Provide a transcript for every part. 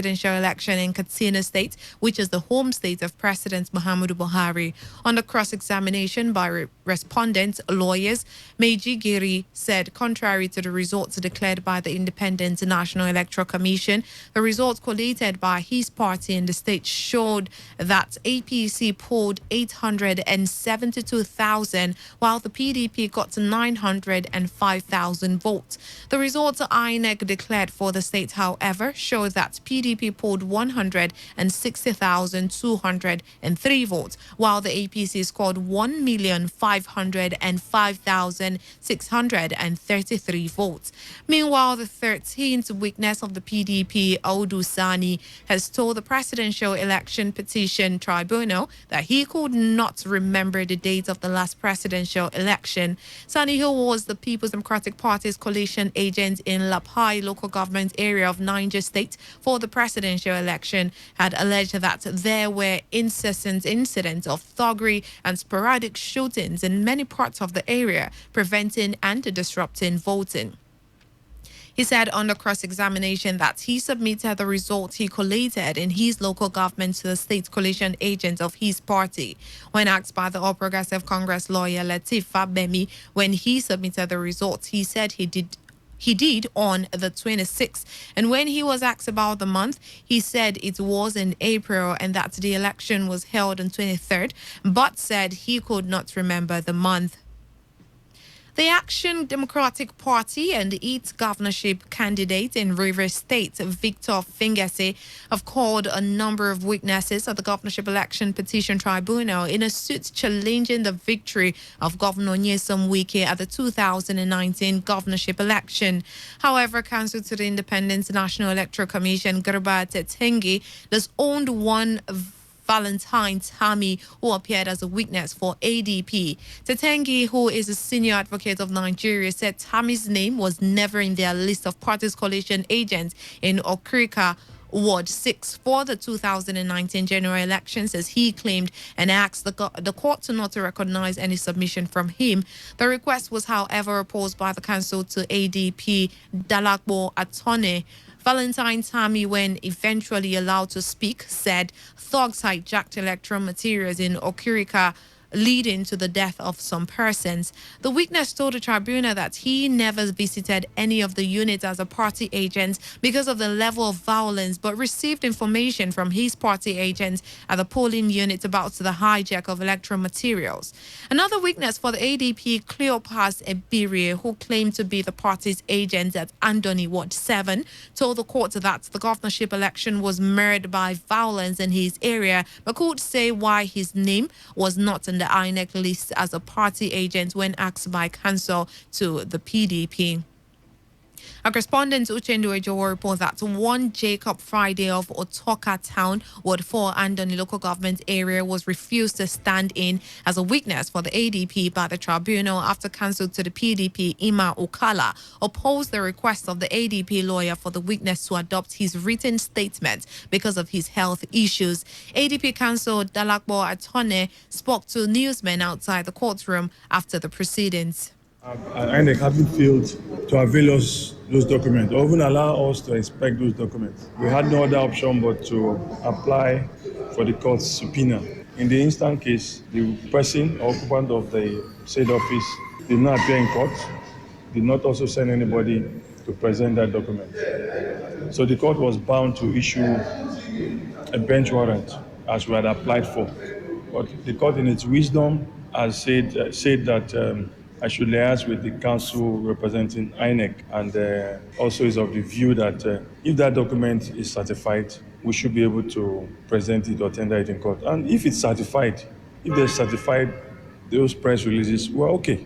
presidential election in Katsina State, which is the home state of President Muhammadu Buhari. Under cross-examination by respondents, lawyers, Meiji Giri said contrary to the results declared by the Independent National Electoral Commission, the results collated by his party in the state showed that APC polled 872,000, while the PDP got 905,000 votes. The results INEC declared for the state, however, showed that PDP polled 160,203 votes, while the APC scored 1,505,633 votes. Meanwhile, the 13th witness of the PDP, Audu Sani, has told the Presidential Election Petition Tribunal that he could not remember the date of the last presidential election. Sani, who was the People's Democratic Party's coalition agent in Lapai local government area of Niger State for the presidential election, had alleged that there were incessant incidents of thuggery and sporadic shootings in many parts of the area, preventing and disrupting voting. He said under cross-examination that he submitted the results he collated in his local government to the state coalition agent of his party. When asked by the All Progressive Congress lawyer Lateef Fagbemi when he submitted the results, he said he did on the 26th. And when he was asked about the month, he said it was in April and that the election was held on 23rd, but said he could not remember the month. The Action Democratic Party and its governorship candidate in Rivers State, Victor Fingese, have called a number of witnesses at the governorship election petition tribunal in a suit challenging the victory of Governor Nyesom Wike at the 2019 governorship election. However, counsel to the Independent National Electoral Commission, Garba Tetengi, has owned one Valentine Tammy, who appeared as a witness for ADP. Tetengi, who is a senior advocate of Nigeria, said Tammy's name was never in their list of party's coalition agents in Okrika, Ward 6 for the 2019 general elections, as he claimed, and asked the court to not to recognize any submission from him. The request was, however, opposed by the counsel to ADP, Dalakbo Atone. Valentine Tammy, when eventually allowed to speak, said thugs hijacked electoral materials in Okirika, leading to the death of some persons. The witness told the tribunal that he never visited any of the units as a party agent because of the level of violence, but received information from his party agents at the polling unit about the hijack of electoral materials. Another witness for the ADP, Cleopas Ebiri, who claimed to be the party's agent at Andoni Ward 7, told the court that the governorship election was marred by violence in his area, but could say why his name was not in the INEC list as a party agent when asked by counsel to the PDP. Our correspondent Uchendu Ejowo reports that one Jacob Friday of Otoka Town, Ward 4, Andoni local government area, was refused to stand in as a witness for the ADP by the tribunal after counsel to the PDP, Ima Okala, opposed the request of the ADP lawyer for the witness to adopt his written statement because of his health issues. ADP counsel Dalakbo Atone spoke to newsmen outside the courtroom after the proceedings. And they haven't failed to avail us those documents or even allow us to inspect those documents. We had no other option but to apply for the court's subpoena. In the instant case, the person or occupant of the said office did not appear in court, did not also send anybody to present that document. So the court was bound to issue a bench warrant as we had applied for. But the court in its wisdom has said that I should liaise with the counsel representing INEC, and also is of the view that if that document is certified, we should be able to present it or tender it in court. And if it's certified, if they're certified, those press releases, well, okay.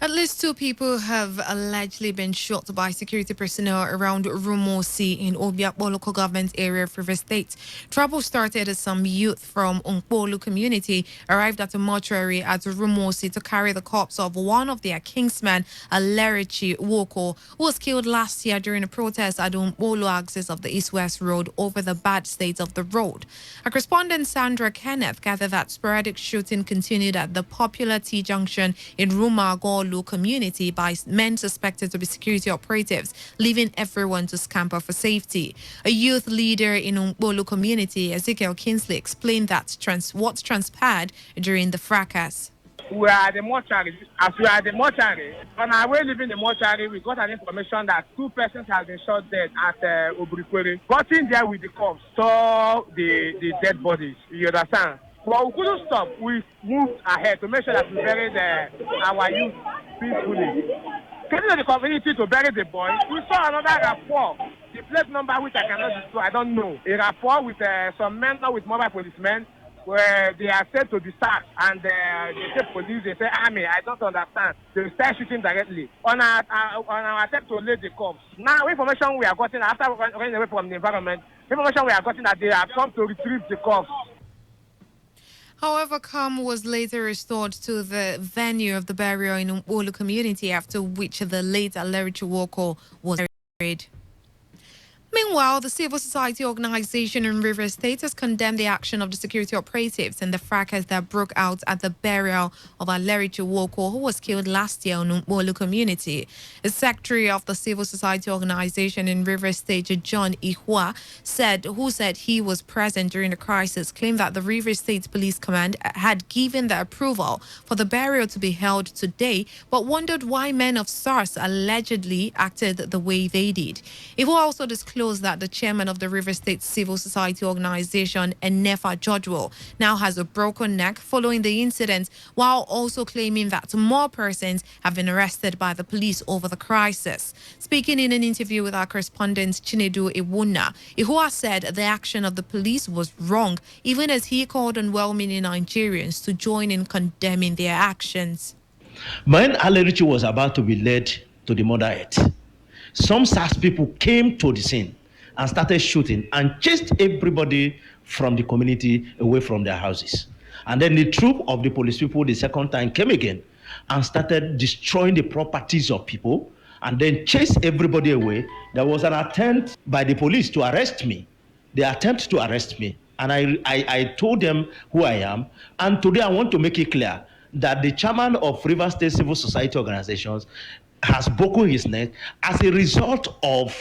At least 2 people have allegedly been shot by security personnel around Rumosi in Obiakpo local government area of Rivers State. Trouble started as some youth from Unkpolu community arrived at a mortuary at Rumosi to carry the corpse of one of their kingsmen, Alerichi Woko, who was killed last year during a protest at the Unkpolu axis of the East-West Road over the bad state of the road. Our correspondent Sandra Kenneth gathered that sporadic shooting continued at the popular T-junction in Rumago Mbolu community by men suspected to be security operatives, leaving everyone to scamper for safety. A youth leader in Mbolu community, Ezekiel Kingsley, explained that what transpired during the fracas. We are at the mortuary. As we are at the mortuary, on our way leaving the mortuary, we got an information that 2 persons have been shot dead at Obrikwere. Got in there with the cops, saw the dead bodies. You understand? But we couldn't stop. We moved ahead to make sure that we buried our youth peacefully. Getting to the community to bury the boy, we saw another rapport. The plate number, which I cannot disclose, I don't know. A rapport with some men, not with mobile policemen, where they are said to be sacked, and they say police, they say army. I don't understand. They start shooting directly on our attempt to lay the cops. Now, information we are getting after running away from the environment, information we are getting that they have come to retrieve the cops. However, calm was later restored to the venue of the burial in Mbolu community, after which the late Alerichi Woko was buried. Meanwhile, the civil society organization in Rivers State has condemned the action of the security operatives and the fracas that broke out at the burial of Alerichi Woko, who was killed last year in Mbolu community. The secretary of the civil society organization in Rivers State, John Ihua, who said he was present during the crisis, claimed that the Rivers State Police Command had given the approval for the burial to be held today, but wondered why men of SARS allegedly acted the way they did. Ihua also disclosed that the chairman of the River State Civil Society Organization, Enefa Jodwell, now has a broken neck following the incident, while also claiming that more persons have been arrested by the police over the crisis. Speaking in an interview with our correspondent Chinedu Iwuna, Ihua said the action of the police was wrong, even as he called on well-meaning Nigerians to join in condemning their actions. When Alerichi was about to be led to the murder earth, some SARS people came to the scene and started shooting and chased everybody from the community away from their houses. And then the troop of the police people the second time came again and started destroying the properties of people and then chased everybody away. There was an attempt by the police to arrest me. They attempted to arrest me. And I told them who I am. And today I want to make it clear that the chairman of River State Civil Society Organizations has broken his neck as a result of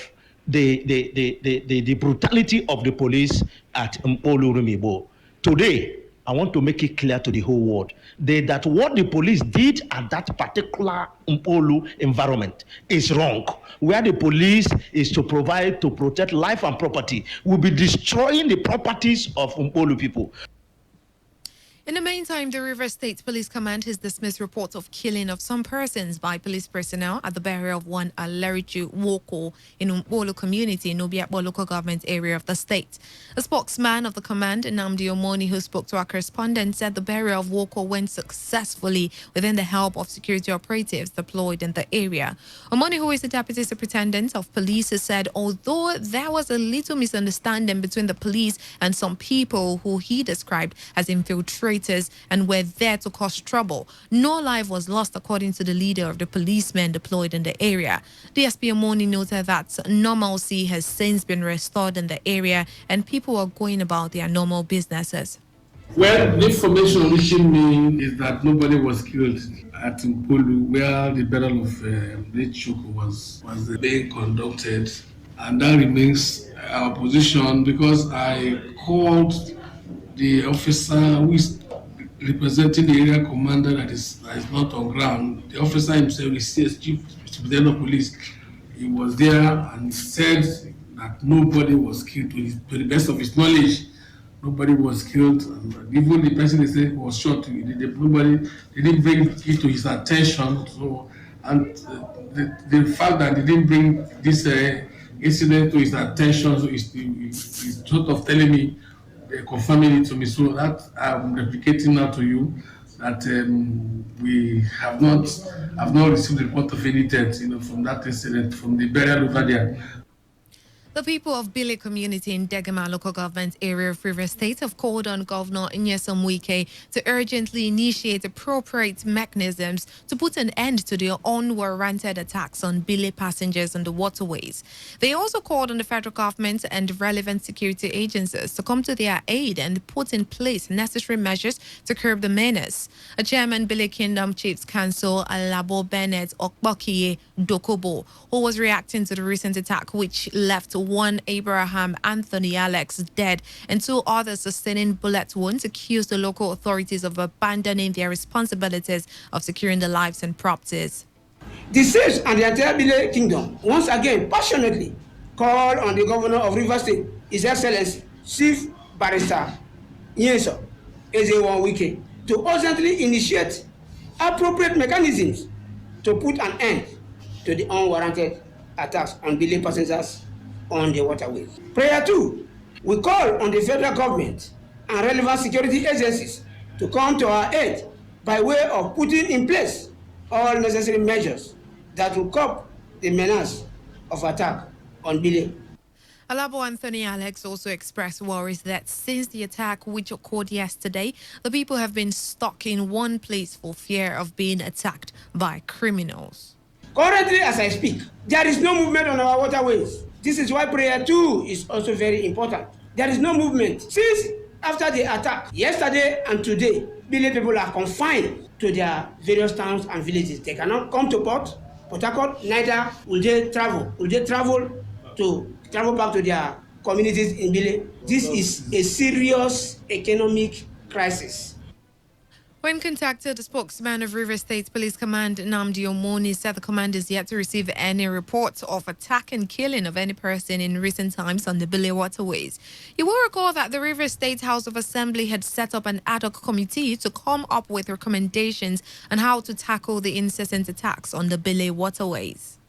the brutality of the police at Mbolu Rumibo. Today, I want to make it clear to the whole world that what the police did at that particular Mbolu environment is wrong. Where the police is to protect life and property, will be destroying the properties of Mbolu people. In the meantime, the River State Police Command has dismissed reports of killing of some persons by police personnel at the burial of one Alerichi Woko in Mbolu community in Obiakpo local government area of the state. A spokesman of the command, Nnamdi Omoni, who spoke to our correspondent, said the burial of Woko went successfully within the help of security operatives deployed in the area. Omoni, who is the deputy superintendent of police, said although there was a little misunderstanding between the police and some people who he described as infiltrators and were there to cause trouble, no life was lost, according to the leader of the policemen deployed in the area. DSP Omoni noted that normalcy has since been restored in the area and people are going about their normal businesses. Well, the information reaching me is that nobody was killed at Mbolu, where the burial of Lechuku was being conducted, and that remains our position, because I called the officer who is representing the area commander that is not on ground. The officer himself, the Chief Superintendent of Police, he was there and said that nobody was killed. To the best of his knowledge, nobody was killed. And even the person they said was shot, nobody, they didn't bring it to his attention. So, and the fact that they didn't bring this incident to his attention, so he's sort of telling me, confirming it to me, so that I'm replicating now to you that we have not received a report of any death, from that incident, from the burial over there. The people of Bile community in Degama local government area of River State have called on Governor Nyesom Wike to urgently initiate appropriate mechanisms to put an end to the unwarranted attacks on Bile passengers on the waterways. They also called on the federal government and relevant security agencies to come to their aid and put in place necessary measures to curb the menace. A chairman Bile Kingdom Chiefs Council Alabo Bennett Okbokiye Dokobo, who was reacting to the recent attack which left one Abraham Anthony Alex dead and two others sustaining bullet wounds, accused the local authorities of abandoning their responsibilities of securing the lives and properties. The Saints and the entire Bile Kingdom once again passionately call on the Governor of Rivers State, His Excellency Chief Barrister Nyesom Wike, to urgently initiate appropriate mechanisms to put an end to the unwarranted attacks on Bile passengers on the waterways. Prayer 2, we call on the federal government and relevant security agencies to come to our aid by way of putting in place all necessary measures that will curb the menace of attack on Bile. Alabo Anthony Alex also expressed worries that since the attack which occurred yesterday, the people have been stuck in one place for fear of being attacked by criminals. Currently, as I speak, there is no movement on our waterways. This is why prayer 2 is also very important. There is no movement. Since after the attack, yesterday and today, Bile people are confined to their various towns and villages. They cannot come to Port Harcourt, neither will they travel. Will they travel back to their communities in Bile? This is a serious economic crisis. When contacted, the spokesman of River State Police Command, Namdi Omoni, said the command is yet to receive any reports of attack and killing of any person in recent times on the Bile waterways. You will recall that the River State House of Assembly had set up an ad hoc committee to come up with recommendations on how to tackle the incessant attacks on the Bile waterways.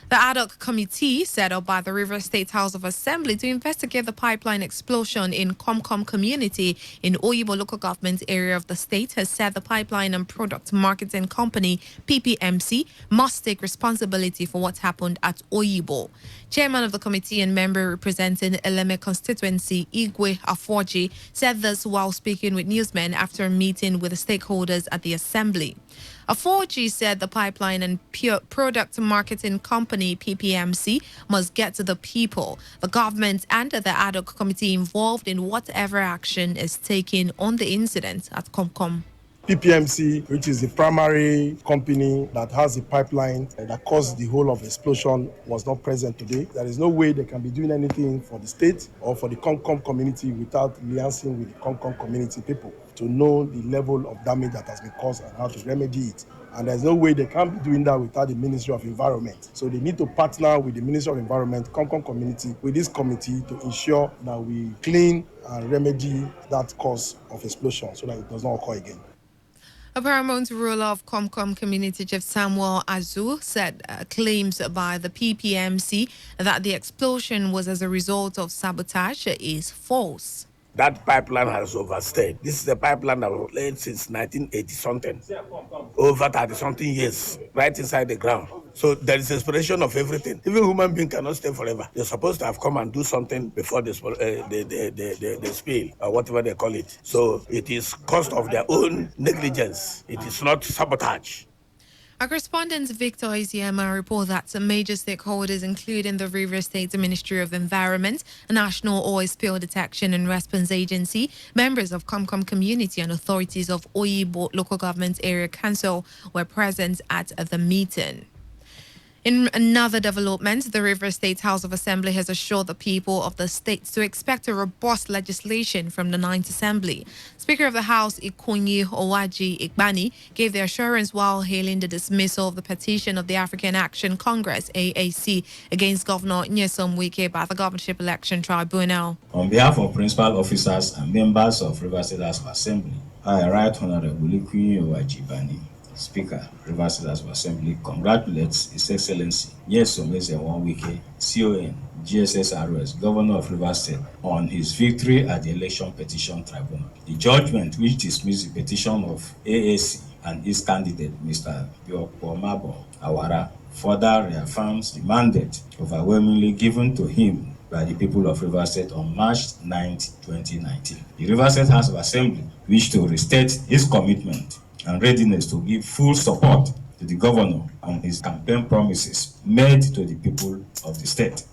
The ad hoc committee set up by the River State House of Assembly to investigate the pipeline explosion in Comcom community in Oyibo local government area of the state has said the Pipeline and Product Marketing Company, PPMC, must take responsibility for what happened at Oyibo. Chairman of the committee and member representing Eleme constituency, Igwe Aforji, said this while speaking with newsmen after a meeting with the stakeholders at the assembly. Aforji said the Pipeline and Product Marketing Company, PPMC, must get to the people, the government and the ad hoc committee involved in whatever action is taken on the incident at Comcom. PPMC, which is the primary company that has the pipeline that caused the whole of the explosion, was not present today. There is no way they can be doing anything for the state or for the Comcom community without liaising with the Comcom community people to know the level of damage that has been caused and how to remedy it. And there's no way they can be doing that without the Ministry of Environment. So they need to partner with the Ministry of Environment, Comcom community, with this committee to ensure that we clean and remedy that cause of explosion so that it does not occur again. A paramount ruler of Comcom community, Chief Samuel Azu, said claims by the PPMC that the explosion was as a result of sabotage is false. That pipeline has overstayed. This is a pipeline that was laid since 1980-something, over 30-something years, right inside the ground. So there is expiration of everything. Even human being cannot stay forever. They're supposed to have come and do something before the spill, or whatever they call it. So it is cost of their own negligence. It is not sabotage. Our correspondent Victor Isiema report that some major stakeholders, including the River State Ministry of Environment, National Oil Spill Detection and Response Agency, members of Comcom community and authorities of Oyibo Local Government Area Council were present at the meeting. In another development, the River State House of Assembly has assured the people of the state to expect a robust legislation from the Ninth Assembly. Speaker of the House, Ikunyi Owaji Igbani, gave the assurance while hailing the dismissal of the petition of the African Action Congress, AAC, against Governor Nyesom Wike by the Governorship Election Tribunal. On behalf of principal officers and members of River State House of Assembly, I, Right Honorable Ikunyi Owaji Igbani, Speaker, River State House of Assembly, congratulates His Excellency Nyesom Wike, CON, GSSRS, Governor of River State, on his victory at the Election Petition Tribunal. The judgment which dismissed the petition of AAC and his candidate, Mr. Biokpo Mabo Awara, further reaffirms the mandate overwhelmingly given to him by the people of Rivers State on March 9, 2019. The Rivers State House of Assembly wished to restate his commitment and readiness to give full support to the governor on his campaign promises made to the people of the state.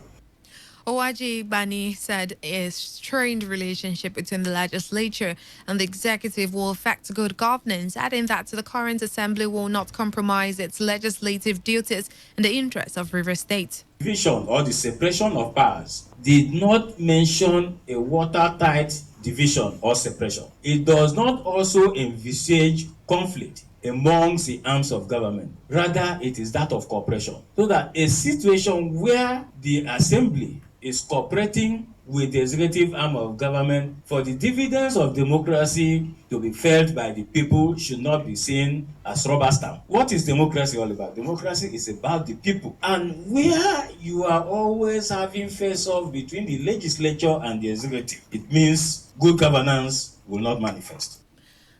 Owaji Bani said a strained relationship between the legislature and the executive will affect good governance, adding that the current assembly will not compromise its legislative duties in the interests of River State. Division or the separation of powers did not mention a watertight division or separation. It does not also envisage conflict amongst the arms of government. Rather, it is that of cooperation. So that a situation where the assembly is cooperating with the executive arm of government for the dividends of democracy to be felt by the people should not be seen as rubber stamp. What is democracy all about? Democracy is about the people. And where you are always having face-off between the legislature and the executive, it means good governance will not manifest.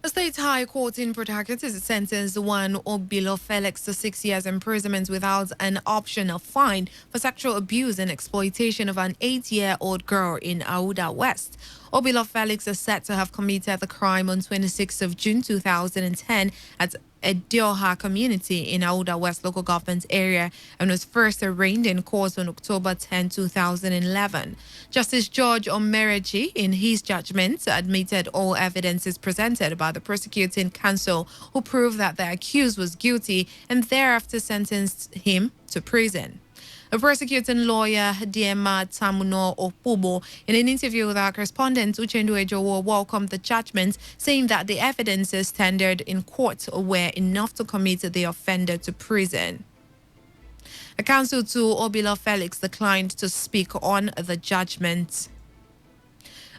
The State High Court in Port Harcourt has sentenced one Obilo Felix to 6 years imprisonment without an option of fine for sexual abuse and exploitation of an 8-year-old girl in Auda West. Obilo Felix is said to have committed the crime on 26th of June 2010 at Edioha community in Auda West local government area and was first arraigned in court on October 10, 2011. Justice George Omerechi, in his judgment, admitted all evidences presented by the prosecuting counsel, who proved that the accused was guilty and thereafter sentenced him to prison. A prosecuting lawyer, Diema Tamuno Opubo, in an interview with our correspondent Uchendu Ejowo, welcomed the judgment, saying that the evidences tendered in court were enough to commit the offender to prison. A counsel to Obilo Felix declined to speak on the judgment.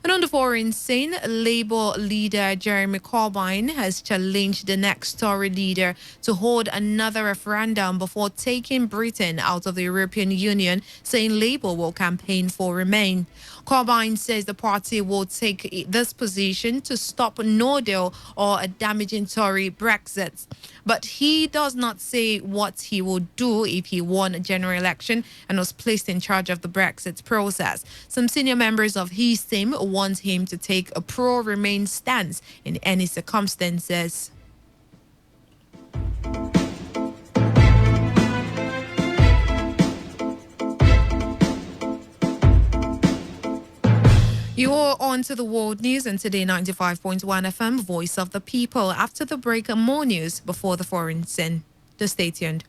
And on the foreign scene, Labour leader Jeremy Corbyn has challenged the next Tory leader to hold another referendum before taking Britain out of the European Union, saying Labour will campaign for Remain. Corbyn says the party will take this position to stop no deal or a damaging Tory Brexit. But he does not say what he will do if he won a general election and was placed in charge of the Brexit process. Some senior members of his team want him to take a pro-Remain stance in any circumstances. You're on to the world news and Today 95.1 FM, Voice of the People. After the break, more news before the foreign scene. Just stay tuned.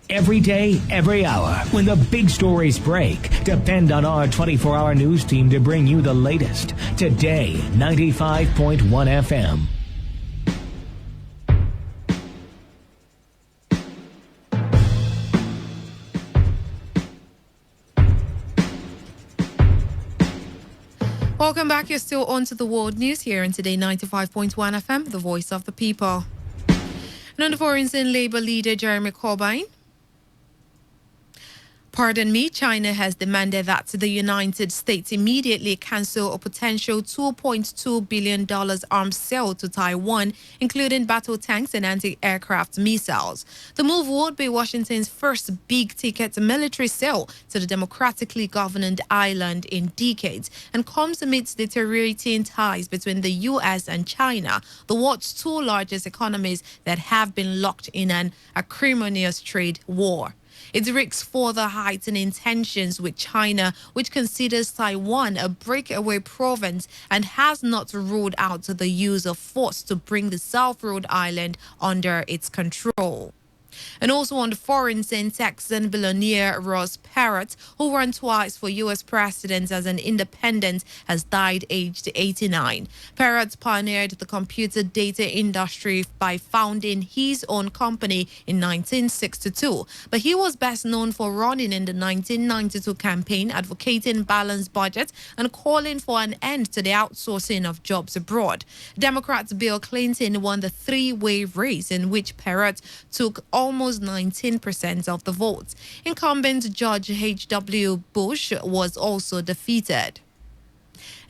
Every day, every hour, when the big stories break, depend on our 24-hour news team to bring you the latest. Today, 95.1 FM. Welcome back. You're still on to the world news here on Today 95.1 FM, the Voice of the People. And on the foreign scene, Labour leader Jeremy Corbyn. China has demanded that the United States immediately cancel a potential $2.2 billion arms sale to Taiwan, including battle tanks and anti-aircraft missiles. The move would be Washington's first big-ticket military sale to the democratically governed island in decades and comes amidst deteriorating ties between the U.S. and China, the world's two largest economies that have been locked in an acrimonious trade war. It risks further heightening tensions with China, which considers Taiwan a breakaway province and has not ruled out the use of force to bring the South Rhode Island under its control. And also on the foreign scene, Texan billionaire Ross Perot, who ran twice for U.S. president as an independent, has died aged 89. Perot pioneered the computer data industry by founding his own company in 1962. But he was best known for running in the 1992 campaign, advocating balanced budgets and calling for an end to the outsourcing of jobs abroad. Democrat Bill Clinton won the three-way race in which Perot took almost 19% of the votes. Incumbent George H.W. Bush was also defeated.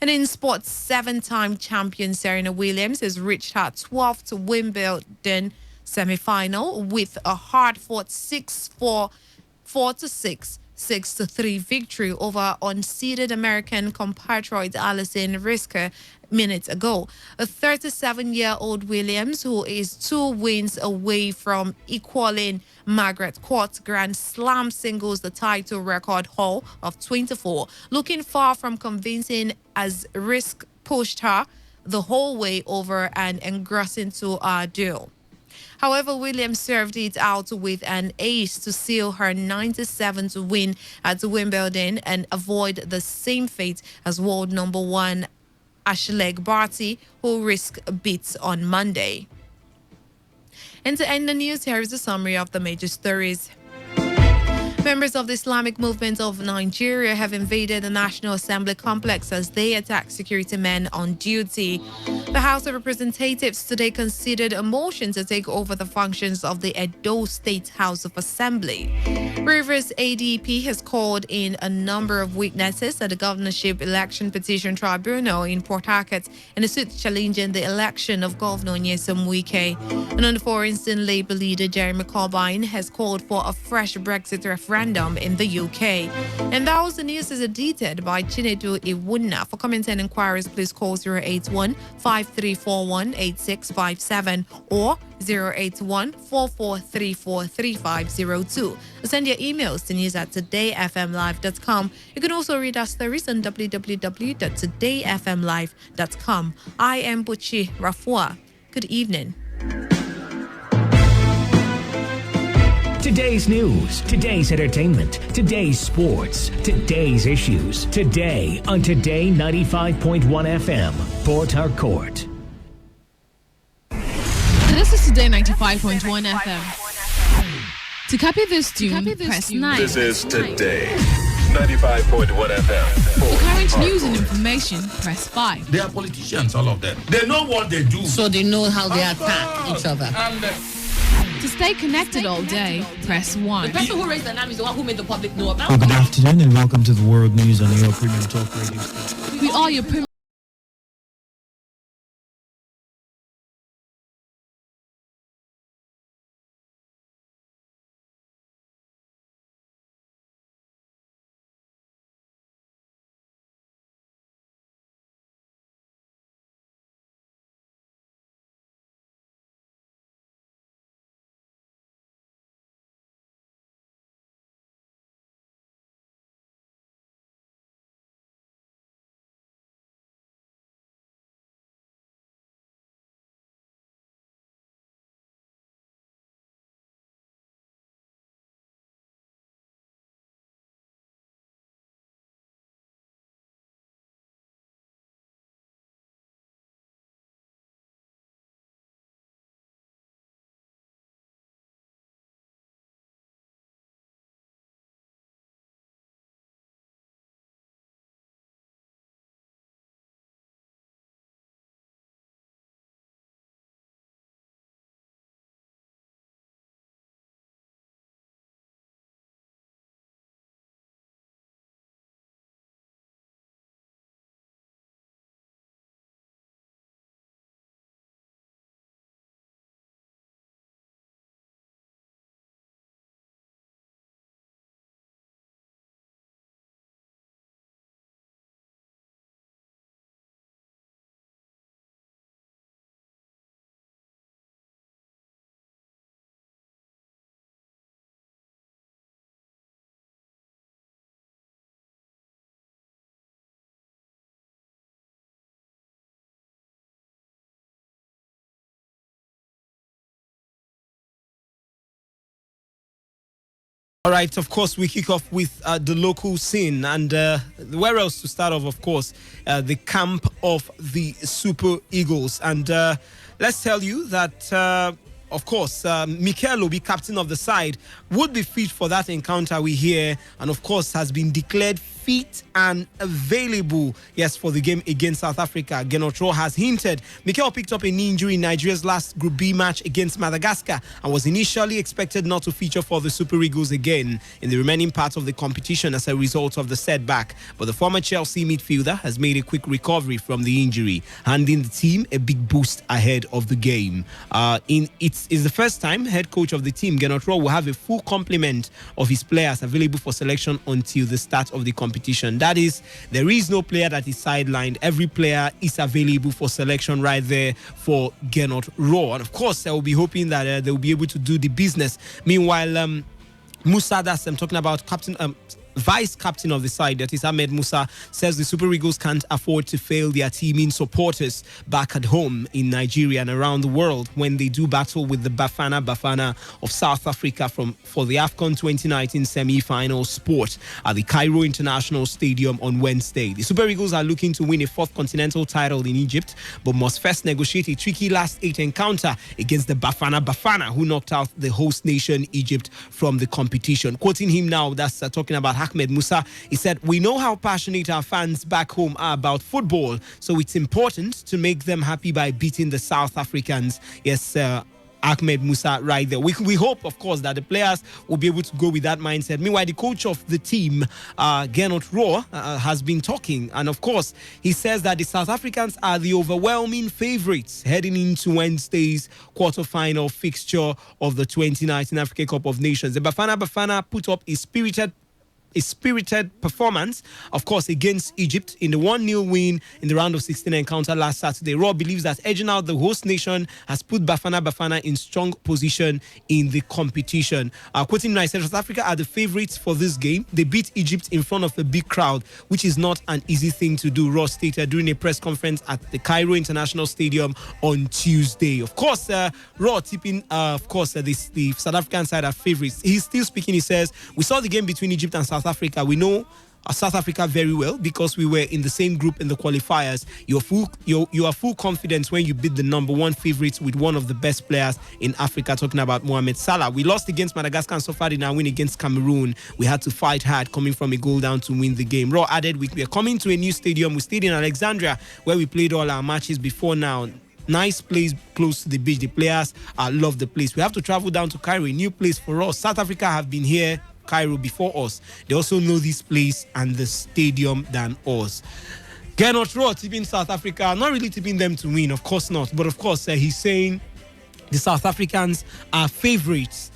And in sports, 7-time champion Serena Williams has reached her 12th Wimbledon semi-final with a hard-fought 6-4, 4-6, 6-3 victory over unseeded American compatriot Alison Risker minutes ago. A 37-year-old Williams, who is 2 wins away from equaling Margaret Court's Grand Slam singles the title record haul of 24, looking far from convincing as Risk pushed her the whole way over and engrossing to our duel. However, Williams served it out with an ace to seal her 97th win at Wimbledon and avoid the same fate as world number 1 Ashleigh Barty, who Risk beats on Monday. And to end the news, here is a summary of the major stories. Members of the Islamic Movement of Nigeria have invaded the National Assembly complex as they attack security men on duty. The House of Representatives today considered a motion to take over the functions of the Edo State House of Assembly. Rivers ADP has called in a number of witnesses at the Governorship Election Petition Tribunal in Port Harcourt in a suit challenging the election of Governor Nyesom Wike. And on the foreign Labour leader Jeremy Corbyn has called for a fresh Brexit referendum in the UK. And that was the news as edited by Chinedu Iwuna. For comments and inquiries, please call 081-5341-8657 or 081-4434-3502. Send your emails to news@todayfmlive.com. You can also read our stories on www.todayfmlive.com. I am Buchi Rafua. Good evening. Today's news, today's entertainment, today's sports, today's issues. Today on Today 95.1 FM, Port Harcourt. This is Today 95.1 FM. To copy this tune, press 9. This is Today 95.1 FM. For current news and information, press 5. They are politicians, all of them. They know what they do. So they know how they attack each other. To stay connected all day, press 1. The person who raised the alarm is the one who made the public know about. Well, good afternoon and welcome to the World News on your Premium Talk Radio station. We are your premium. All right, of course, we kick off with the local scene. And where else to start off, of course, the camp of the Super Eagles. And let's tell you that, of course, Mikel Obi, captain of the side, would be fit for that encounter we hear. And, of course, has been declared fit and available, yes, for the game against South Africa. Gernot Rohr has hinted Mikel picked up a knee injury in Nigeria's last Group B match against Madagascar and was initially expected not to feature for the Super Eagles again in the remaining parts of the competition as a result of the setback. But the former Chelsea midfielder has made a quick recovery from the injury, handing the team a big boost ahead of the game. It's the first time head coach of the team, Gernot Rohr, will have a full complement of his players available for selection until the start of the competition. That is, there is no player that is sidelined. Every player is available for selection right there for Gernot Rohr. And of course, I will be hoping that they will be able to do the business. Meanwhile, Musa, that's I'm talking about vice captain of the side, that is Ahmed Musa, says the Super Eagles can't afford to fail their teaming supporters back at home in Nigeria and around the world when they do battle with the Bafana of South Africa for the AFCON 2019 semi-final sport at the Cairo International Stadium on Wednesday. The Super Eagles are looking to win a fourth continental title in Egypt, but must first negotiate a tricky last 8 encounter against the Bafana, who knocked out the host nation Egypt from the competition. Quoting him now, that's talking about Ahmed Musa, he said, "We know how passionate our fans back home are about football, so it's important to make them happy by beating the South Africans." Yes, Ahmed Musa right there. We hope, of course, that the players will be able to go with that mindset. Meanwhile, the coach of the team, Gernot Rohr, has been talking, and of course, he says that the South Africans are the overwhelming favourites heading into Wednesday's quarter-final fixture of the 2019 Africa Cup of Nations. The Bafana put up a spirited performance, of course, against Egypt in the 1-0 win in the round of 16 encounter last Saturday. Rohr believes that edging out the host nation has put Bafana in strong position in the competition. Quoting him, I said, South Africa are the favourites for this game. They beat Egypt in front of a big crowd, which is not an easy thing to do, Rohr stated during a press conference at the Cairo International Stadium on Tuesday. Of course, Rohr tipping, the South African side are favourites. He's still speaking. He says, "We saw the game between Egypt and South Africa. We know South Africa very well because we were in the same group in the qualifiers. You are full confidence when you beat the number one favourites with one of the best players in Africa," talking about Mohamed Salah. "We lost against Madagascar and suffered in our win against Cameroon. We had to fight hard coming from a goal down to win the game." Rohr added, "We are coming to a new stadium. We stayed in Alexandria where we played all our matches before now. Nice place close to the beach. The players love the place. We have to travel down to Cairo, a new place for us. South Africa have been here, Cairo, before us. They also know this place and the stadium than us." Gernot Rohr tipping South Africa, not really tipping them to win, of course not, but of course he's saying the South Africans are favourites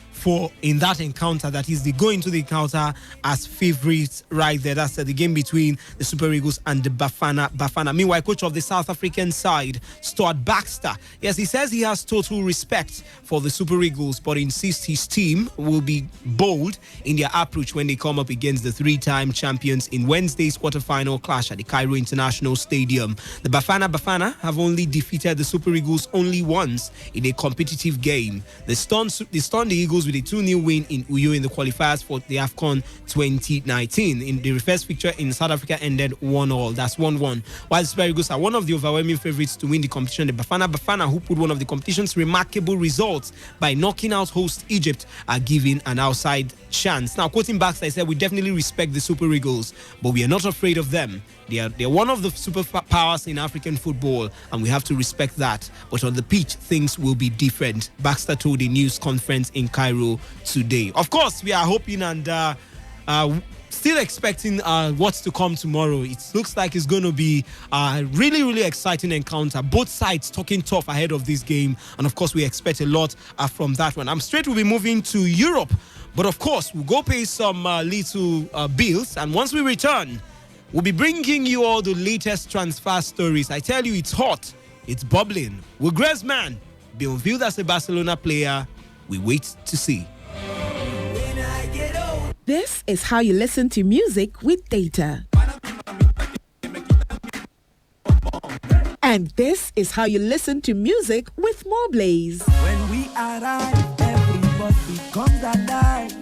in that encounter. That is, they go into the encounter as favourites right there. That's the game between the Super Eagles and the Bafana. Meanwhile, coach of the South African side, Stuart Baxter, yes, he says he has total respect for the Super Eagles, but insists his team will be bold in their approach when they come up against the 3-time champions in Wednesday's quarter-final clash at the Cairo International Stadium. The Bafana have only defeated the Super Eagles only once in a competitive game. They stunned the Eagles with a 2-0 win in Uyo in the qualifiers for the AFCON 2019. In the first fixture in South Africa ended 1-1. That's 1-1. While the Super Eagles are one of the overwhelming favourites to win the competition, the Bafana, who put one of the competition's remarkable results by knocking out host Egypt, are given an outside chance. Now, quoting Baxter, I said, "We definitely respect the Super Eagles, but we are not afraid of them. They're one of the superpowers in African football, and we have to respect that. But on the pitch, things will be different," Baxter told a news conference in Cairo today. Of course, we are hoping and still expecting what's to come tomorrow. It looks like it's going to be a really, really exciting encounter. Both sides talking tough ahead of this game, and of course, we expect a lot from that one. We'll be moving to Europe, but of course, we'll go pay some little bills, and once we return, we'll be bringing you all the latest transfer stories. I tell you, it's hot. It's bubbling. Will Griezmann be unveiled as a Barcelona player? We wait to see. This is how you listen to music with data. And this is how you listen to music with Morblaze. When we arrive, everybody comes alive.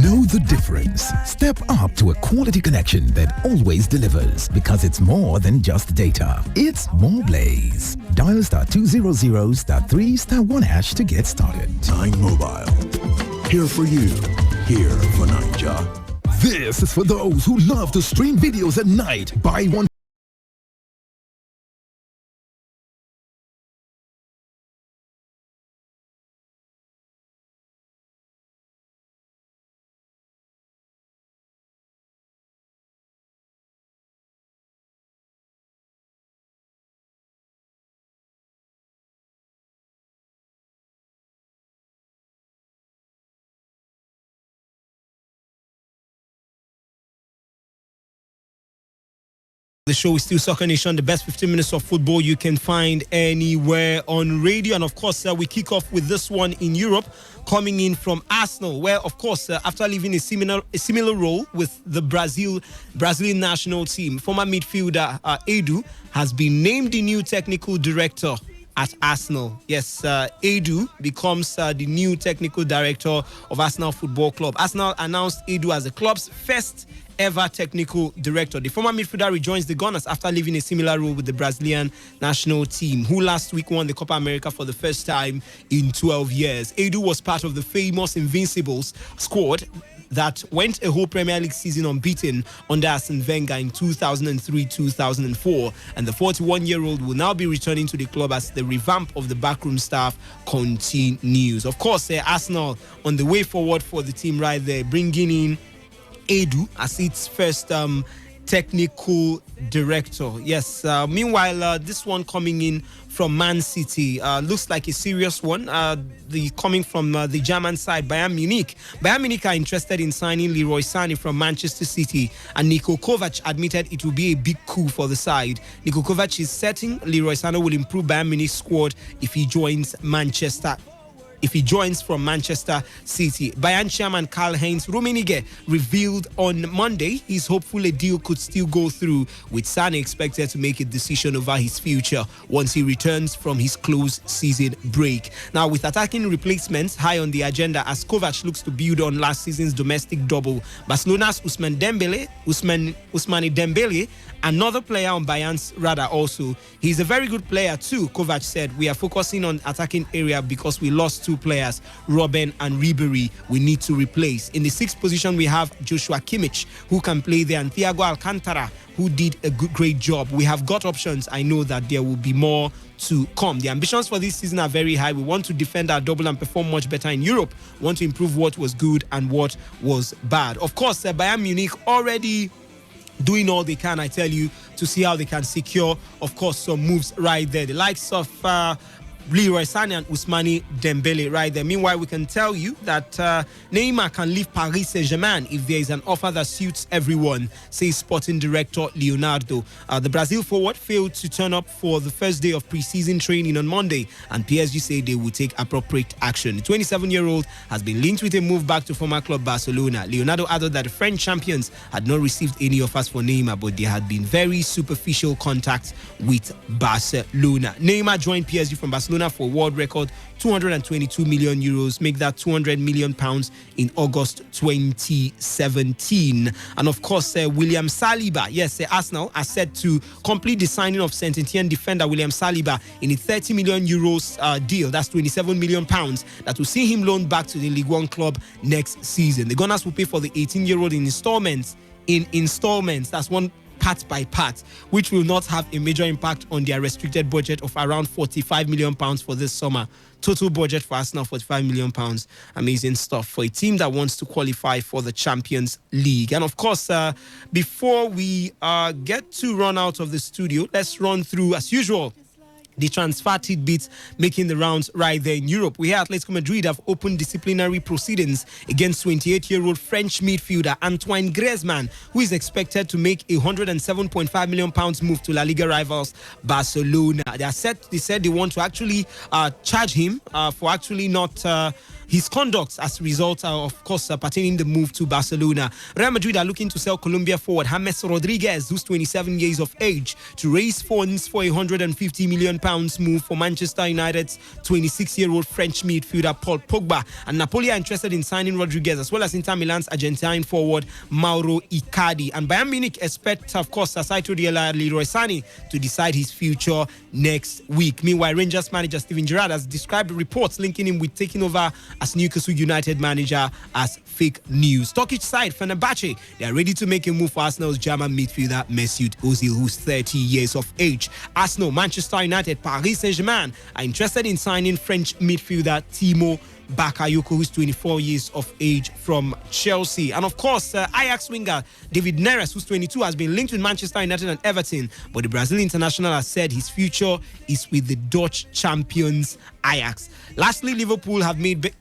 Know the difference. Step up to a quality connection that always delivers, because it's more than just data. It's Morblaze. Dial *200 *3 *1# to get started. Time Mobile. Here for you. Here for Naija. This is for those who love to stream videos at night. Buy one. The show is still Soccer Nation, the best 15 minutes of football you can find anywhere on radio. And of course, we kick off with this one in Europe, coming in from Arsenal, where, of course, after leaving a similar role with the Brazilian national team, former midfielder Edu has been named the new technical director at Arsenal. Yes, Edu becomes the new technical director of Arsenal Football Club. Arsenal announced Edu as the club's first ever technical director. The former midfielder rejoins the Gunners after leaving a similar role with the Brazilian national team, who last week won the Copa America for the first time in 12 years. Edu was part of the famous Invincibles squad that went a whole Premier League season unbeaten under Arsene Wenger in 2003-2004, and the 41-year-old will now be returning to the club as the revamp of the backroom staff continues. Of course, Arsenal on the way forward for the team right there, bringing in Edu as its first technical director. Yes. Meanwhile, this one coming in from Man City looks like a serious one. Coming from the German side, Bayern Munich. Bayern Munich are interested in signing Leroy Sané from Manchester City, and Niko Kovac admitted it will be a big coup for the side. Niko Kovac is certain Leroy Sané will improve Bayern Munich's squad if he joins from Manchester City. Bayern chairman Karl-Heinz Rummenigge revealed on Monday he's hopeful a deal could still go through, with Sané expected to make a decision over his future once he returns from his closed season break. Now, with attacking replacements high on the agenda as Kovac looks to build on last season's domestic double, Barcelona's Ousmane Dembele, another player on Bayern's radar also. He's a very good player too, Kovac said. We are focusing on attacking area because we lost two players, Robben and Ribery, we need to replace. In the sixth position, we have Joshua Kimmich, who can play there, and Thiago Alcantara, who did a great job. We have got options. I know that there will be more to come. The ambitions for this season are very high. We want to defend our double and perform much better in Europe. We want to improve what was good and what was bad. Of course, Bayern Munich already doing all they can, I tell you, to see how they can secure, of course, some moves right there. The likes of Leroy Sané and Ousmane Dembele right there. Meanwhile, we can tell you that Neymar can leave Paris Saint-Germain if there is an offer that suits everyone, says sporting director Leonardo. The Brazil forward failed to turn up for the first day of preseason training on Monday, and PSG say they will take appropriate action. The 27-year-old has been linked with a move back to former club Barcelona. Leonardo added that the French champions had not received any offers for Neymar, but there had been very superficial contact with Barcelona. Neymar joined PSG from Barcelona for a world record 222 million euros, make that 200 million pounds in August 2017. And of course, William Saliba, yes, Arsenal are set to complete the signing of Saint-Etienne defender William Saliba in a 30 million euros deal. That's 27 million pounds that will see him loaned back to the Ligue 1 club next season. The Gunners will pay for the 18-year-old in installments. That's one part by part, which will not have a major impact on their restricted budget of around 45 million pounds for this summer. Total budget for Arsenal, 45 million pounds. Amazing stuff for a team that wants to qualify for the Champions League. And of course, before we get to run out of the studio, let's run through, as usual, the transfer tidbits making the rounds right there in Europe. We hear Atletico Madrid have opened disciplinary proceedings against 28-year-old French midfielder Antoine Griezmann, who is expected to make a £107.5 million move to La Liga rivals Barcelona. They said they want to actually charge him for actually not his conduct as a result, of course, pertaining the move to Barcelona. Real Madrid are looking to sell Colombia forward James Rodriguez, who's 27 years of age, to raise funds for a £150 million move for Manchester United's 26-year-old French midfielder Paul Pogba. And Napoli are interested in signing Rodriguez, as well as Inter Milan's Argentine forward Mauro Icardi. And Bayern Munich expect, of course, aside to Leroy Sané to decide his future next week. Meanwhile, Rangers manager Steven Gerrard has described reports linking him with taking over as Newcastle United manager as fake news. Turkish side Fenerbahce, they are ready to make a move for Arsenal's German midfielder Mesut Ozil, who's 30 years of age. Arsenal, Manchester United, Paris Saint-Germain are interested in signing French midfielder Timo Bakayoko, who's 24 years of age from Chelsea. And of course, Ajax winger David Neres, who's 22, has been linked with Manchester United and Everton, but the Brazilian international has said his future is with the Dutch champions Ajax. Lastly, Liverpool have made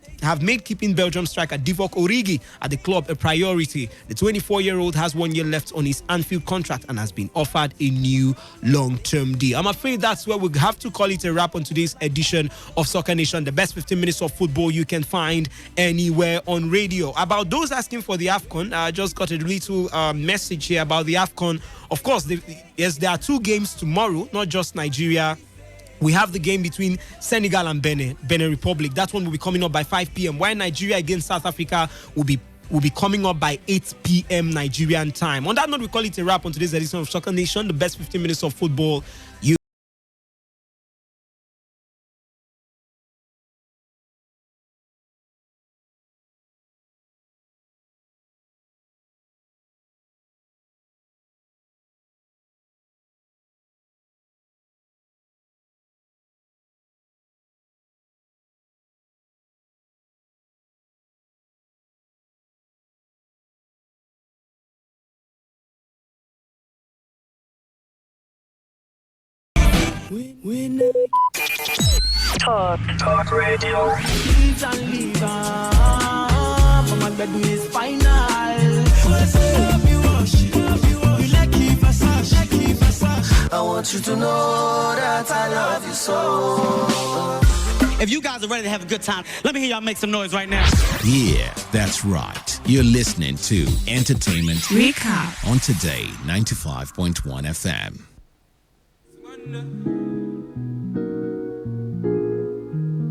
keeping Belgium striker Divock Origi at the club a priority. The 24-year-old has 1 year left on his Anfield contract and has been offered a new long-term deal. I'm afraid that's where we have to call it a wrap on today's edition of Soccer Nation, the best 15 minutes of football you can find anywhere on radio. About those asking for the AFCON, I just got a little message here about the AFCON. Of course, yes, there are 2 games tomorrow, not just Nigeria. We have the game between Senegal and Benin Republic. That one will be coming up by 5 p.m. While Nigeria against South Africa will be coming up by 8 p.m. Nigerian time. On that note, we call it a wrap on today's edition of Soccer Nation, the best 15 minutes of football you Talk radio. Leave and leave on. From my bed is final. You like I want you to know that I love you so. If you guys are ready to have a good time, let me hear y'all make some noise right now. Yeah, that's right. You're listening to Entertainment Recap on Today 95.1 FM.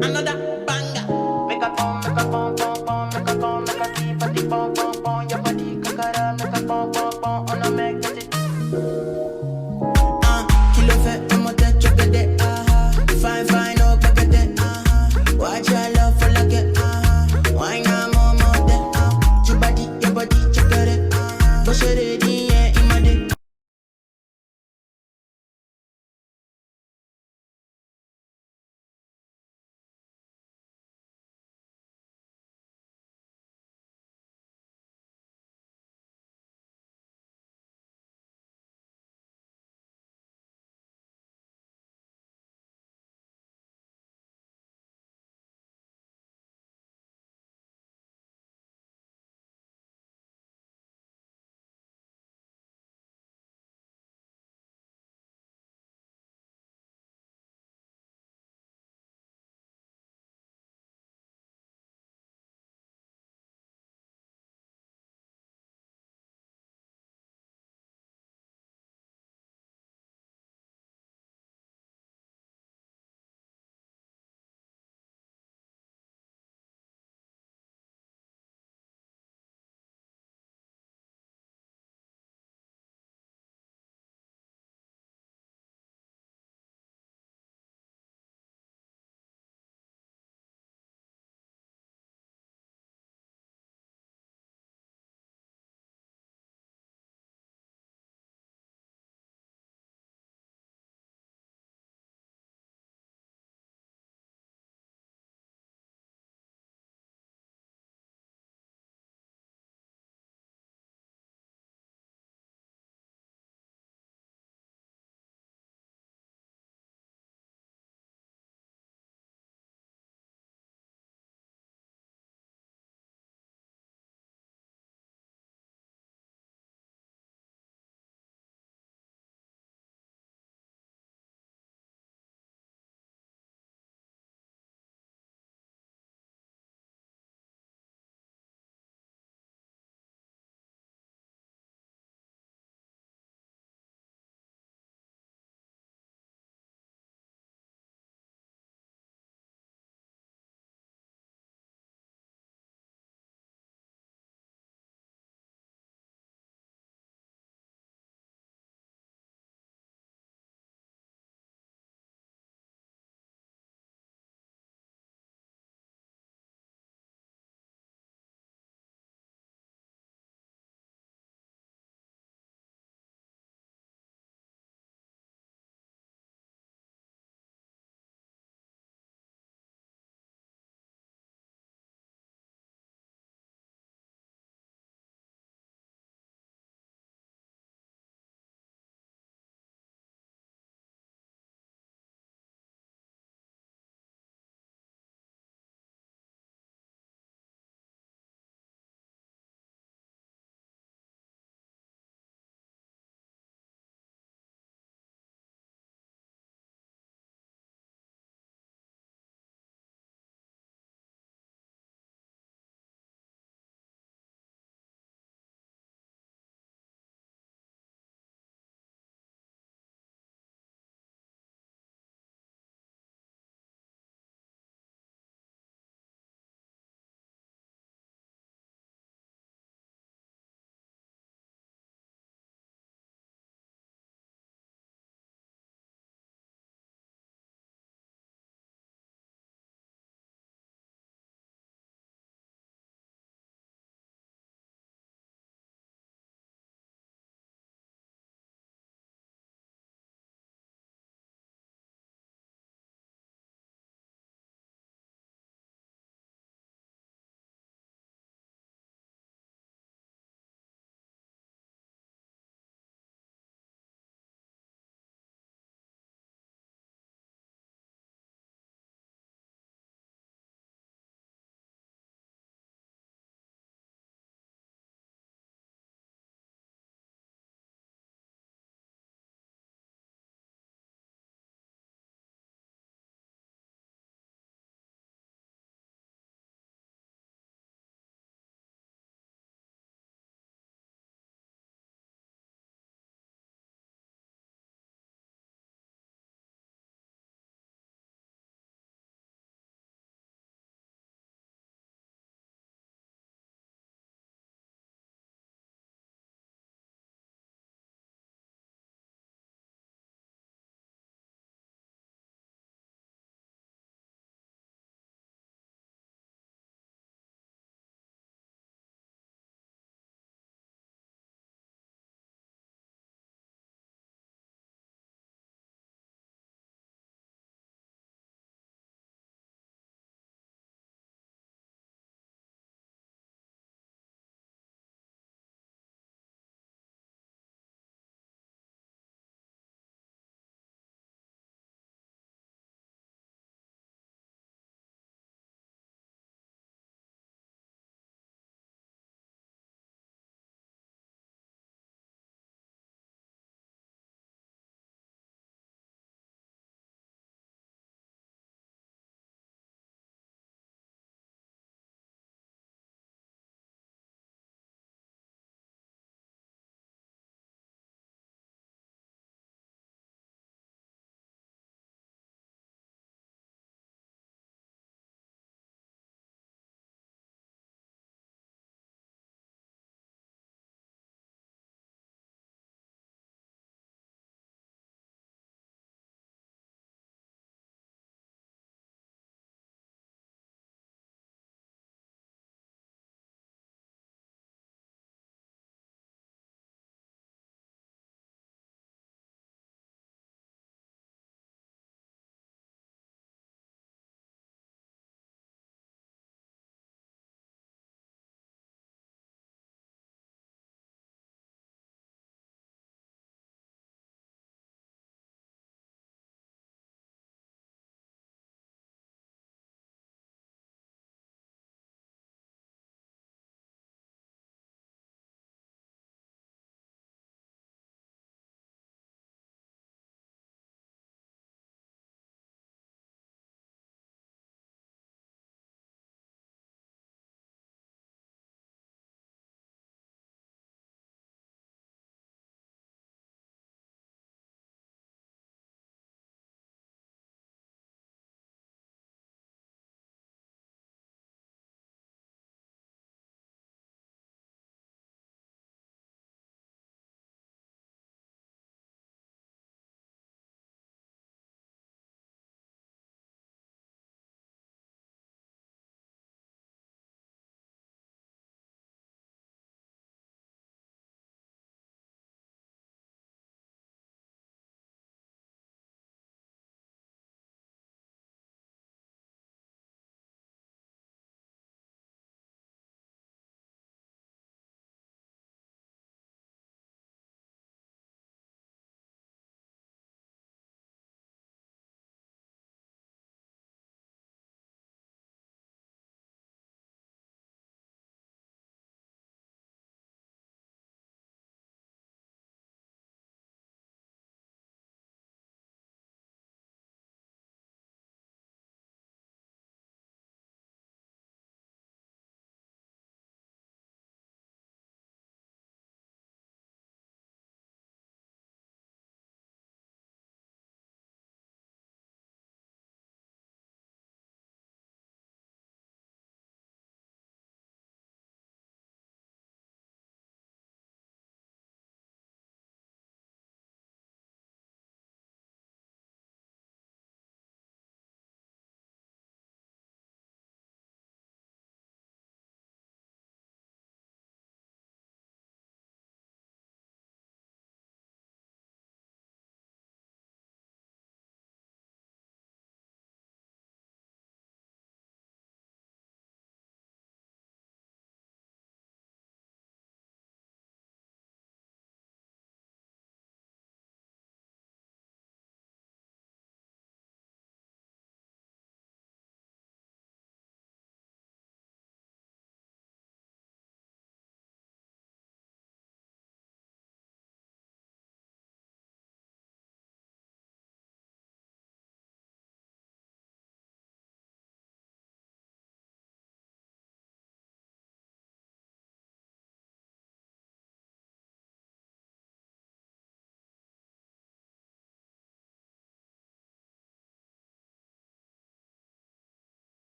Another banger. Make a bomb, make a bomb, bomb, bomb, make a bomb, make a keep a bomb, bomb, bomb. Your body kakara, make a bomb, bomb, bomb. On a make it. Kilo fait, I'm a dead chop it. Fine, fine, oh, pack it. Watch your love for like it. Why not more, more than your body, check it. Push it in.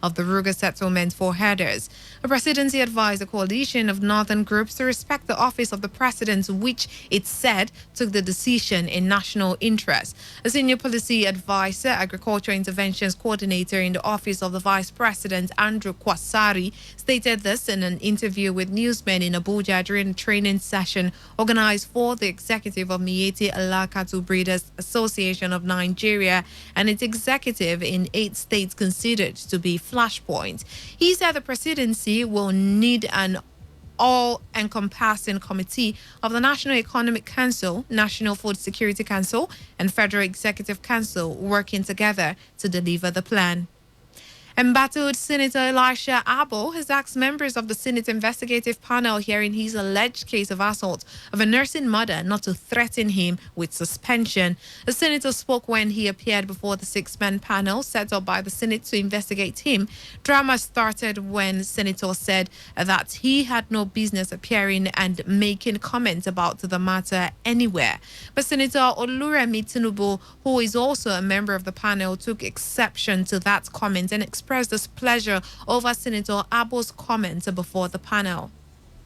of the Ruga settlement for herders. The presidency advised the coalition of northern groups to respect the office of the president, which it said took the decision in national interest. A senior policy advisor, agriculture interventions coordinator in the office of the vice president, Andrew Kwasari, stated this in an interview with newsmen in Abuja during a training session organized for the executive of Miyetti Allah Cattle Breeders Association of Nigeria and its executive in 8 states considered to be flashpoints. He said the presidency will need an all-encompassing committee of the National Economic Council, National Food Security Council, and Federal Executive Council working together to deliver the plan. Embattled Senator Elisha Abbo has asked members of the Senate investigative panel hearing his alleged case of assault of a nursing mother not to threaten him with suspension. The senator spoke when he appeared before the 6-man panel set up by the Senate to investigate him. Drama started when the senator said that he had no business appearing and making comments about the matter anywhere. But Senator Oluremi Tinubu, who is also a member of the panel, took exception to that comment and expressed displeasure over Senator Abbo's comments before the panel.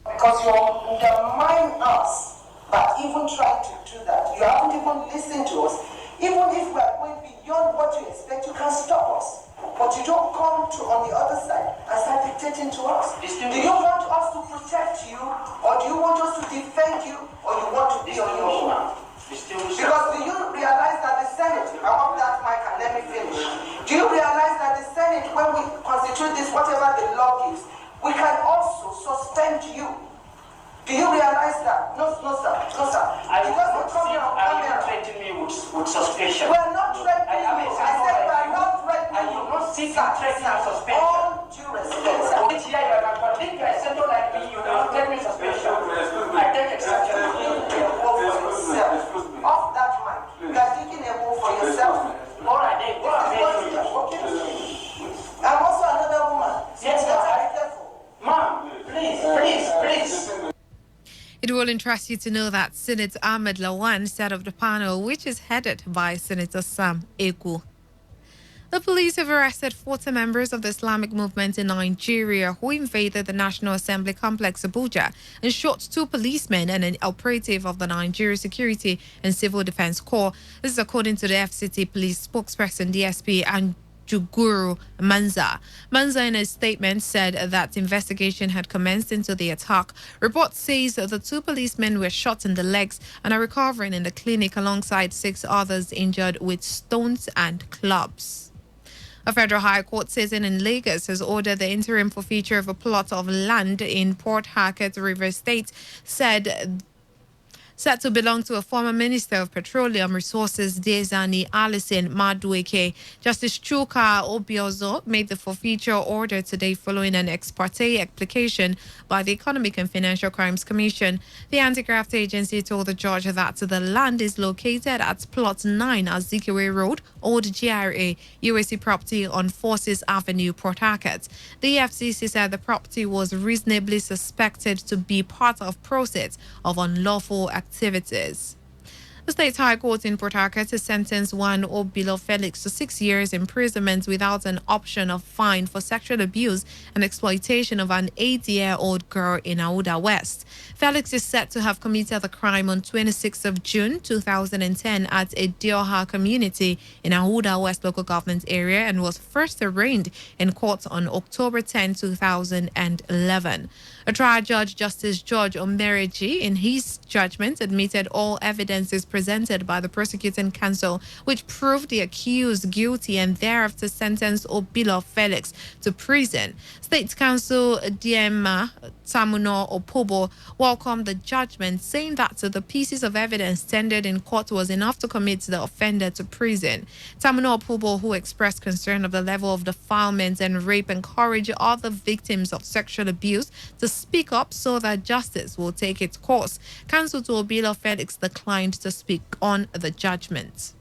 Because you undermine us by even trying to do that. You haven't even listened to us. Even if we are going beyond what you expect, you can stop us. But you don't come to on the other side and start dictating to us. Do you want us to protect you, or do you want us to defend you, or you want to be on your own? Because do you realize that the Senate, I want that mic and let me finish. Do you realize that the Senate, when we constitute this, whatever the law gives, we can also suspend you? Do you realize that? No, sir. Because you come here on camera. Threatening me with suspension. We're not threatening you. I said we're not threatening you. I will not seek threatening and suspension. All due respect. Which here you are contradicting a senator like me, you don't get me suspension. I take exception. Off that mic. You are taking a move for yourself. All right, then go ahead. I'm also another woman. Yes, sir. Ma'am, please. It will interest you to know that Senator Ahmed Lawan sat of the panel, which is headed by Senator Sam Eku. The police have arrested 40 members of the Islamic movement in Nigeria who invaded the National Assembly Complex, Abuja, and shot 2 policemen and an operative of the Nigeria Security and Civil Defense Corps. This is according to the FCT police spokesperson, DSP, and Juguru Manza. Manza, in a statement, said that investigation had commenced into the attack. Report says the 2 policemen were shot in the legs and are recovering in the clinic alongside 6 others injured with stones and clubs. A federal high court sitting in Lagos has ordered the interim forfeiture of a plot of land in Port Harcourt, Rivers State, said to belong to a former Minister of Petroleum Resources, Dezani Alison Madueke. Justice Chuka Obiozo made the forfeiture order today following an ex parte application by the Economic and Financial Crimes Commission. The anti-graft agency told the judge that the land is located at Plot 9 Azikiwe Road, Old GRA, UAC property on Forces Avenue, Port Harcourt. The FCC said the property was reasonably suspected to be part of process of unlawful activities. The State High Court in Port Harcourt has sentenced one Obilo Felix to 6 years imprisonment without an option of fine for sexual abuse and exploitation of an 8-year-old girl in Auda West. Felix is said to have committed the crime on 26th of June 2010 at a Dioha community in Auda West local government area and was first arraigned in court on October 10, 2011. A trial judge, Justice George Omereji, in his judgment admitted all evidences presented by the prosecuting counsel, which proved the accused guilty and thereafter sentenced Obilo Felix to prison. State Counsel Diema Tamuno Opobo welcomed the judgment, saying that the pieces of evidence tendered in court was enough to commit the offender to prison. Tamuno Opobo, who expressed concern of the level of defilement and rape, encouraged other victims of sexual abuse to speak up so that justice will take its course. Counsel to Obilo Felix declined to speak on the judgment.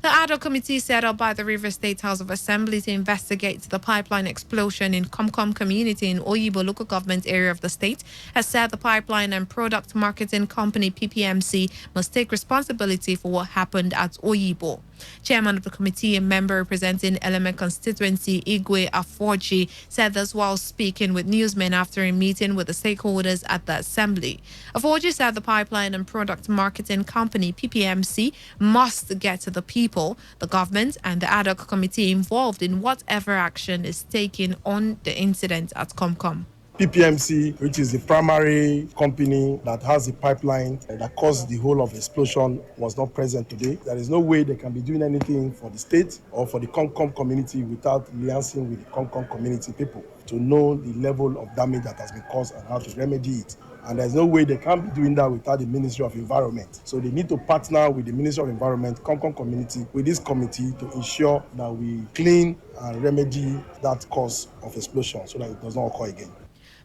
The ad hoc committee set up by the Rivers State House of Assembly to investigate the pipeline explosion in Komkom community in Oyibo local government area of the state has said the pipeline and product marketing company PPMC must take responsibility for what happened at Oyibo. Chairman of the committee and member representing Element constituency, Igwe Aforji, said this while speaking with newsmen after a meeting with the stakeholders at the assembly. Aforji said the pipeline and product marketing company, PPMC, must get to the people, the government, and the ad hoc committee involved in whatever action is taken on the incident at Comcom. PPMC, which is the primary company that has the pipeline that caused the whole of explosion, was not present today. There is no way they can be doing anything for the state or for the Comcom community without liaising with the Comcom community people to know the level of damage that has been caused and how to remedy it. And there's no way they can be doing that without the Ministry of Environment. So they need to partner with the Ministry of Environment, Comcom community, with this committee to ensure that we clean and remedy that cause of explosion so that it does not occur again.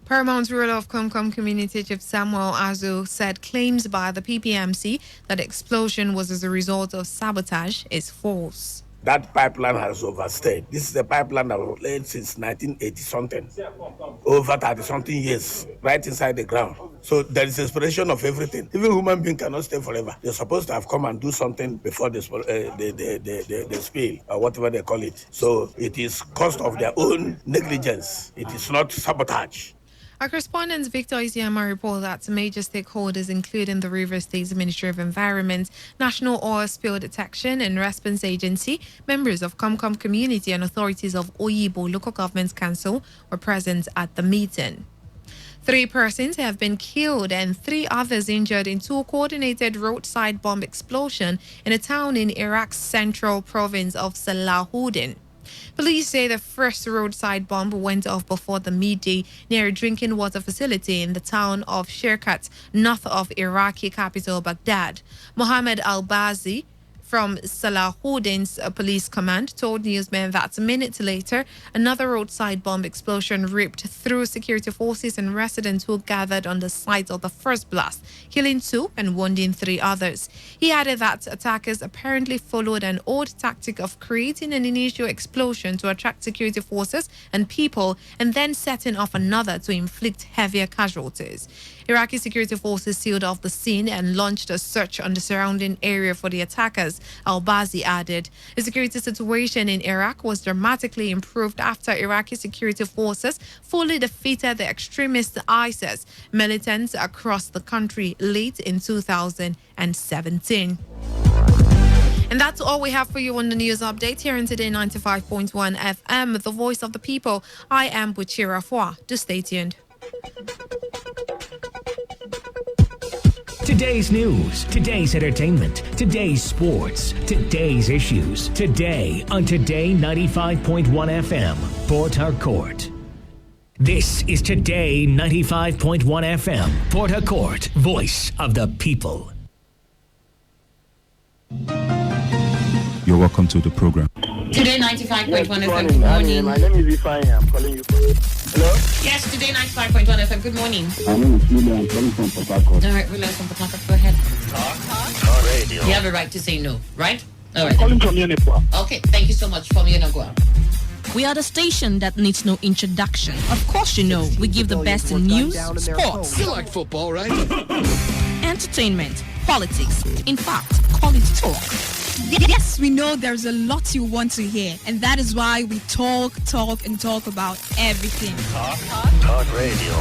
Paramount ruler of Comcom community, Chief Samuel Azu, said claims by the PPMC that the explosion was as a result of sabotage is false. That pipeline has overstayed. This is a pipeline that was laid since 1980-something, over 30-something years, right inside the ground. So there is exploration of everything. Even human beings cannot stay forever. They're supposed to have come and do something before the spill, or whatever they call it. So it is cost of their own negligence. It is not sabotage. Our correspondent Victor Isiama reports that major stakeholders, including the Rivers State Ministry of Environment, National Oil Spill Detection and Response Agency, members of Comcom community and authorities of Oyibo Local Government Council were present at the meeting. 3 persons have been killed and 3 others injured in 2 coordinated roadside bomb explosions in a town in Iraq's central province of Salahuddin. Police say the first roadside bomb went off before the midday near a drinking water facility in the town of Shirkat, north of Iraqi capital Baghdad. Mohammed Al-Bazi from Salahuddin's police command told newsmen that minutes later, another roadside bomb explosion ripped through security forces and residents who gathered on the site of the first blast, killing 2 and wounding 3 others. He added that attackers apparently followed an old tactic of creating an initial explosion to attract security forces and people and then setting off another to inflict heavier casualties. Iraqi security forces sealed off the scene and launched a search on the surrounding area for the attackers, Al-Bazi added. The security situation in Iraq was dramatically improved after Iraqi security forces fully defeated the extremist ISIS militants across the country late in 2017. And that's all we have for you on the news update here on Today 95.1 FM, the voice of the people. I am Buchira Fwa. Do stay tuned. Today's news, today's entertainment, today's sports, today's issues. Today on Today 95.1 FM, Port Harcourt. This is Today 95.1 FM, Port Harcourt, voice of the people. You're welcome to the program. Today 95.1 FM. Good morning. My name is Ifeanyi. I'm calling you from. Hello? Yes, Today 95.1 FM. Good morning. My name is William. I'm calling from Port Harcourt. All right, William from Port Harcourt. Go ahead. Talk radio. You have a right to say no, right? All right. I'm calling from Unipua. Okay, thank you so much from Unipua. We are the station that needs no introduction. Of course, you know, we give the best in news, sports. You like football, right? Entertainment, politics. In fact, call it talk. Yes, we know there's a lot you want to hear, and that is why we talk about everything. Talk radio.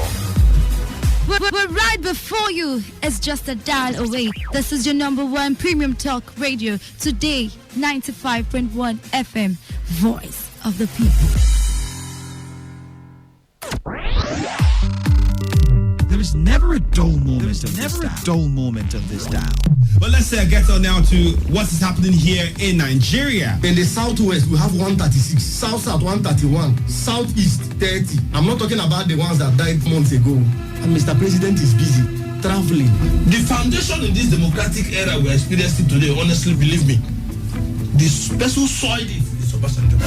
We're right before you. It's just a dial away. This is your number 1 premium talk radio. Today, 95.1 FM, voice of the people. There is never a dull moment of this dial. But let's get on now to what is happening here in Nigeria. In the southwest, we have 136, south-south 131, southeast 30. I'm not talking about the ones that died months ago. And Mr. President is busy traveling. The foundation in this democratic era we're experiencing today, honestly, believe me, the person soiled it is Obasanjo.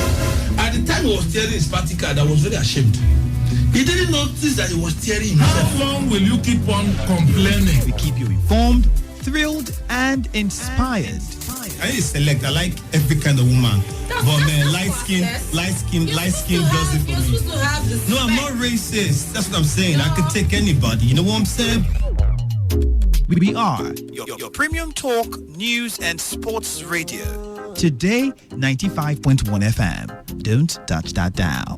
At the time he was tearing his party card, I was very ashamed. He didn't notice that he was tearing himself. How long will you keep on complaining? We keep you informed, thrilled, and inspired. I need to select. I like every kind of woman. But man, light skin does it for me. No, I'm not racist. That's what I'm saying. I could take anybody. You know what I'm saying? We are your premium talk, news, and sports radio. Today 95.1 FM. Don't touch that dial.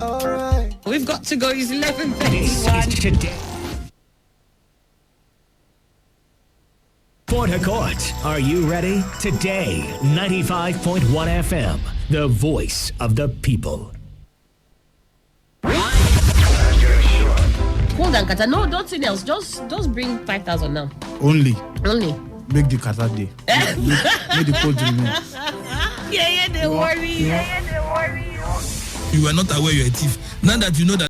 We've got to go. It's 11:31. This is Today. Port Harcourt, are you ready? Today, 95.1 FM, the voice of the people. Hold on, Kata. No, don't say else. Just bring 5,000 now. Only. Make the Kata day. Make the code remain. Yeah, they worry. You were not aware you're a thief. Now that you know that